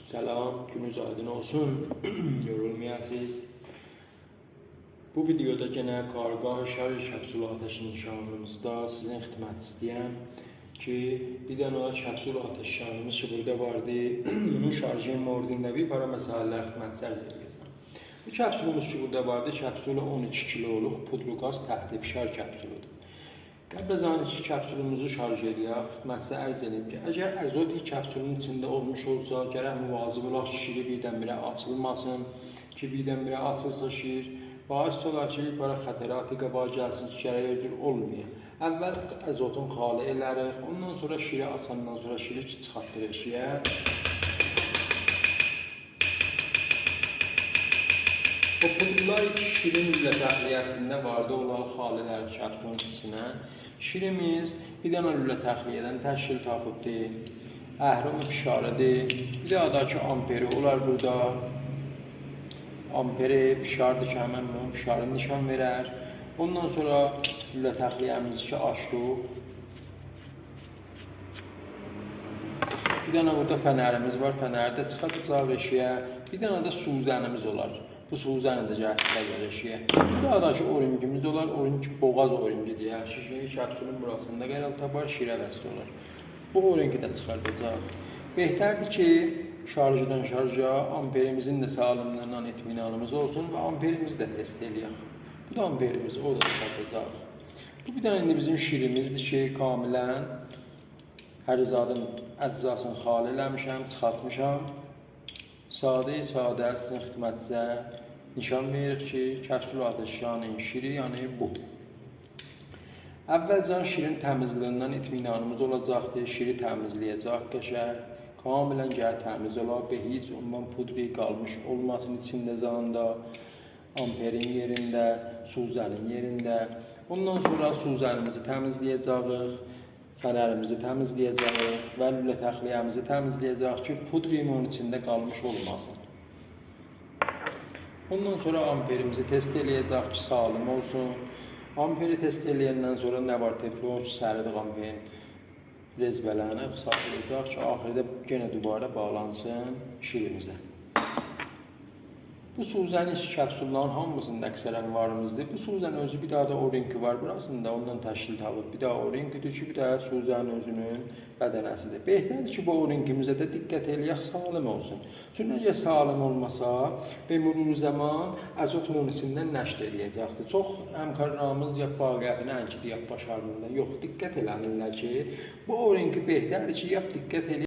Selam, gününüz aydın olsun, yorulmayasınız. Bu videoda gene qarqa şarj kapsulu ateş nişanımızda sizin xidmət istəyəm ki, bir dənə kapsul ateş nişanımız ki, burada vardı. Bunun şarjı mordində bir para məsələlər xidmət sərz edəcəm. Bu kapsulumuz ki, burada vardı, kapsulu 12 kiloluq pudrugaz təxti fişar kapsuludur. Qəbl az ki, kapsulumuzu şarj edək, xidmətçi ərz edib ki, əgər əzot kapsulun içində olmuş olsa, gərək müvazib olaq ki, şiri birdən-birə açılmasın, ki, birdən-birə açılsa şir, bais olar ki, bir para xətəratı qabağa gəlsin ki, gərək özür olmayın. Əvvəl əzotun xali elərik, ondan sonra şiri açandan sonra şiri çıxartdırıq şiyə. O pudurlar şirin lülə təxliyəsində vardı, olan xaliləri kapsulun içinə. Şirimiz bir dənə lülə təxliyədən təşkil tapıbdır. Əhrum fişarıdır. Bir daha da ki, amperi olar burada. Amperi fişardır ki, həmən bunun fişarı nişan verər. Ondan sonra lülə təxliyəmizi ki, açdıq. Bir dənə burada fənərimiz var, fənərdə çıxacaq eşiyə. Bir dənə də suzənimiz olar. Bu suzəni də gətirək eşiyə. Bir daha da ki, orincimiz olar, orinc boğaz orinci deyək. Şişini kapsulun burasında qəral tapar, şirə vəsli olar. Bu orinci də çıxardacaq. Behtərdir ki, şarjdan şarja amperimizin də sağlamlığından etminanımız olsun və amperimizi də test edək. Bu da amperimiz, o da çıxardacaq. Bu bir dənə indi bizim şirimizdir ki, kamilən hər zadın əczasını xali eləmişəm, çıxartmışam. Sadə sizin xidmətinizə nişan veririk ki, kapsul ateşyanın şiri, yəni bu. Əvvəlcə şirin təmizliyindən itminanımız olacaqdır, şiri təmizləyəcək qəşəng. Kamilən təmiz olar, heç ondan pudri qalmış olmasın içində zanda, amperin yerində, suzənin yerində. Ondan sonra suzənimizi təmizləyəcəyik, fənərimizi təmizləyəcəyik və lülə təxliyəmizi təmizləyəcəyik ki, pudrin onun içində qalmış olmasın. Ondan sonra amperimizi test eləyəcək ki, sağlam olsun. Amperi test eləyəndən sonra nə var teflon ki, səridik amperin rezbələrini saxlayacaq ki, axirdə yenə dubara bağlansın şirimizə. Bu suzənin kapsulların hamısında əksərən varımızdır. Bu suzənin özü bir daha da orinki var burasında, ondan təşkil tapıb. Bir daha orinkidir ki, bir daha suzənin özünün bədənəsidir. Behtərdir ki, bu orinkimizə də diqqət eləyək, sağlam olsun. Çünki əgər sağlam olmasa, mərur zaman əzot onun içindən nəşr eləyəcəkdir. Çox həmkarlarımız ya fəaliyyətini ənki deyək başarmırlar. Yox, diqqət eləmirlər ki, bu orinki behtərdir ki, diqqət eləyək.